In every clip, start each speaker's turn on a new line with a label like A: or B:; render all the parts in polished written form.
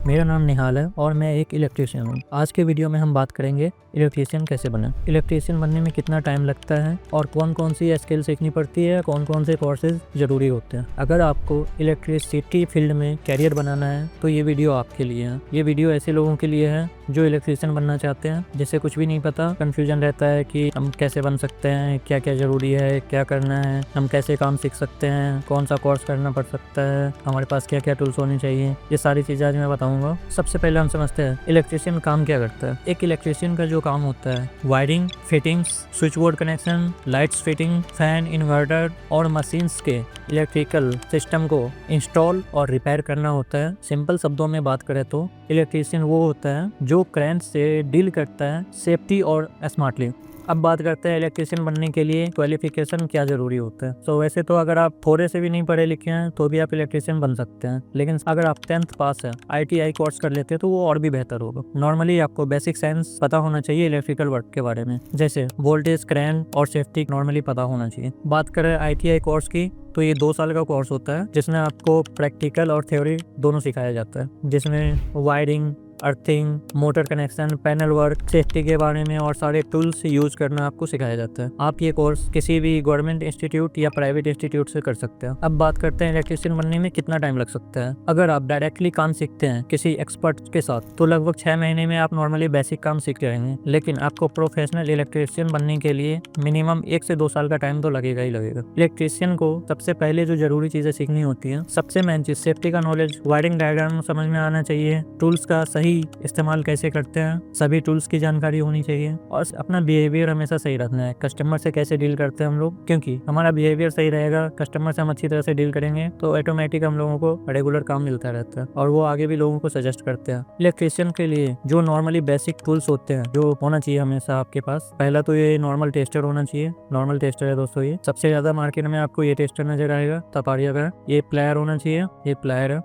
A: मेरा नाम निहाल है और मैं एक इलेक्ट्रीशियन हूँ। आज के वीडियो में हम बात करेंगे इलेक्ट्रीशियन कैसे बने, इलेक्ट्रीशियन बनने में कितना टाइम लगता है और कौन कौन सी स्किल सीखनी पड़ती है, कौन कौन से कोर्सेज ज़रूरी होते हैं। अगर आपको इलेक्ट्रिसिटी फील्ड में कैरियर बनाना है तो ये वीडियो आपके लिए है। ये वीडियो ऐसे लोगों के लिए है जो इलेक्ट्रीशियन बनना चाहते हैं, जिसे कुछ भी नहीं पता, कन्फ्यूजन रहता है कि हम कैसे बन सकते हैं, क्या क्या ज़रूरी है, क्या करना है, हम कैसे काम सीख सकते हैं, कौन सा कोर्स करना पड़ सकता है, हमारे पास क्या क्या टूल्स होने चाहिए। ये सारी चीज़ें आज मैं बताऊंगा। सबसे पहले हम समझते हैं इलेक्ट्रीशियन काम क्या करता है। एक इलेक्ट्रीशियन का जो काम होता है wiring, fittings, switch board connection, lights fitting, fan, inverter और मशीन्स के इलेक्ट्रिकल सिस्टम को इंस्टॉल और रिपेयर करना होता है। सिंपल शब्दों में बात करें तो इलेक्ट्रीशियन वो होता है जो करंट से डील करता है सेफ्टी और स्मार्टली। अब बात करते हैं इलेक्ट्रीशियन बनने के लिए क्वालिफिकेशन क्या ज़रूरी होता है। तो वैसे तो अगर आप थोड़े से भी नहीं पढ़े लिखे हैं तो भी आप इलेक्ट्रीशियन बन सकते हैं, लेकिन अगर आप 10th पास है, ITI कोर्स कर लेते हैं तो वो और भी बेहतर होगा। नॉर्मली आपको बेसिक साइंस पता होना चाहिए इलेक्ट्रिकल वर्क के बारे में, जैसे वोल्टेज, करंट और सेफ्टी नॉर्मली पता होना चाहिए। बात करें ITI कोर्स की तो ये 2 साल का कोर्स होता है जिसमें आपको प्रैक्टिकल और थ्योरी दोनों सिखाया जाता है, जिसमें wiring, earthing, motor connection, panel work, safety के बारे में और सारे टूल्स यूज करना आपको सिखाया जाता है। आप ये कोर्स किसी भी गवर्नमेंट इंस्टीट्यूट या प्राइवेट इंस्टीट्यूट से कर सकते हैं। अब बात करते हैं इलेक्ट्रीशियन बनने में कितना टाइम लग सकता है। अगर आप डायरेक्टली काम सीखते हैं किसी एक्सपर्ट के साथ तो लगभग 6 महीने में आप नॉर्मली बेसिक काम सीख जाएंगे, लेकिन आपको प्रोफेशनल इलेक्ट्रीशियन बनने के लिए मिनिमम 1 से 2 साल का टाइम तो लगेगा ही लगेगा। इलेक्ट्रीशियन को सबसे पहले जो जरूरी चीजें सीखनी होती है, सबसे मेन चीज सेफ्टी का नॉलेज, वायरिंग डायग्राम समझ में आना चाहिए, टूल्स का सही इस्तेमाल कैसे करते हैं, सभी टूल्स की जानकारी होनी चाहिए और अपना बिहेवियर हमेशा सही रखना है। कस्टमर से कैसे डील करते हैं हम लोग, क्योंकि हमारा बिहेवियर सही रहेगा, कस्टमर से हम अच्छी तरह से डील करेंगे तो ऑटोमेटिक हम लोगों को रेगुलर काम मिलता रहता है और वो आगे भी लोगों को सजेस्ट करते हैं। इलेक्ट्रीशियन के लिए जो नॉर्मली बेसिक टूल्स होते हैं जो होना चाहिए हमेशा आपके पास, पहला तो ये नॉर्मल टेस्टर होना चाहिए। नॉर्मल टेस्टर है दोस्तों, ये सबसे ज्यादा मार्केट में आपको ये टेस्टर नजर आएगा तपाड़िया का। ये प्लायर होना चाहिए, ये प्लायर है।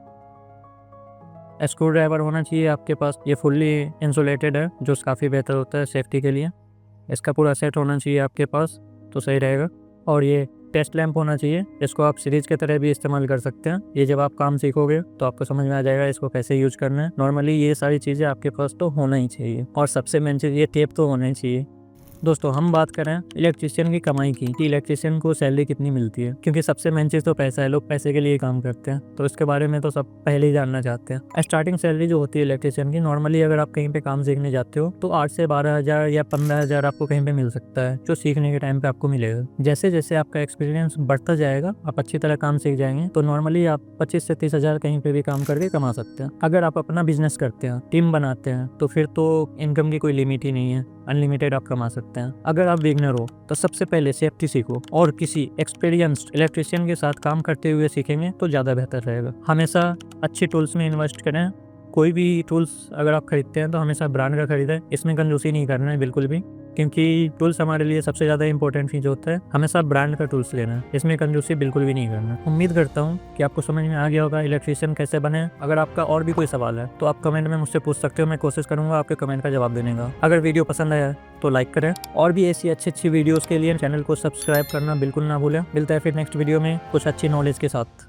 A: स्क्रू ड्राइवर होना चाहिए आपके पास, ये फुल्ली इंसुलेटेड है जो काफ़ी बेहतर होता है सेफ्टी के लिए। इसका पूरा सेट होना चाहिए आपके पास तो सही रहेगा। और ये टेस्ट लैंप होना चाहिए, इसको आप सीरीज के तरह भी इस्तेमाल कर सकते हैं। ये जब आप काम सीखोगे तो आपको समझ में आ जाएगा इसको कैसे यूज करना है। नॉर्मली ये सारी चीज़ें आपके पास तो होना ही चाहिए और सबसे मेन चीज़ ये टेप तो होना ही चाहिए। दोस्तों हम बात करें इलेक्ट्रीशियन की कमाई की कि इलेक्ट्रीशियन को सैलरी कितनी मिलती है, क्योंकि सबसे मेन चीज़ तो पैसा है, लोग पैसे के लिए काम करते हैं तो इसके बारे में तो सब पहले ही जानना चाहते हैं। स्टार्टिंग सैलरी जो होती है इलेक्ट्रीशियन की, नॉर्मली अगर आप कहीं पे काम सीखने जाते हो तो 8 से 12,000 या 15,000 आपको कहीं पे मिल सकता है, जो सीखने के टाइम पे आपको मिलेगा। जैसे जैसे आपका एक्सपीरियंस बढ़ता जाएगा, आप अच्छी तरह काम सीख जाएंगे तो नॉर्मली आप 25 से 30,000 कहीं पे भी काम करके कमा सकते हैं। अगर आप अपना बिजनेस करते हैं, टीम बनाते हैं तो फिर तो इनकम की कोई लिमिट ही नहीं है, अनलिमिटेड आप कमा सकते हैं। अगर आप बिगनर हो तो सबसे पहले सेफ्टी सीखो और किसी एक्सपीरियंस्ड इलेक्ट्रीशियन के साथ काम करते हुए सीखेंगे तो ज़्यादा बेहतर रहेगा। हमेशा अच्छे टूल्स में इन्वेस्ट करें। कोई भी टूल्स अगर आप खरीदते हैं तो हमेशा ब्रांड का खरीदें, इसमें कंजूसी नहीं करना है बिल्कुल भी, क्योंकि टूल्स हमारे लिए सबसे ज़्यादा इंपॉर्टेंट चीज़ होता है। हमेशा ब्रांड का टूल्स लेना है, इसमें कंजूसी बिल्कुल भी नहीं करना। उम्मीद करता हूँ कि आपको समझ में आ गया होगा इलेक्ट्रीशियन कैसे बने। अगर आपका और भी कोई सवाल है तो आप कमेंट में मुझसे पूछ सकते हो, मैं कोशिश करूँगा आपके कमेंट का जवाब देने का। अगर वीडियो पसंद आया तो लाइक करें और भी ऐसी अच्छी वीडियोज़ के लिए चैनल को सब्सक्राइब करना बिल्कुल ना भूलें। मिलता है फिर नेक्स्ट वीडियो में कुछ अच्छी नॉलेज के साथ।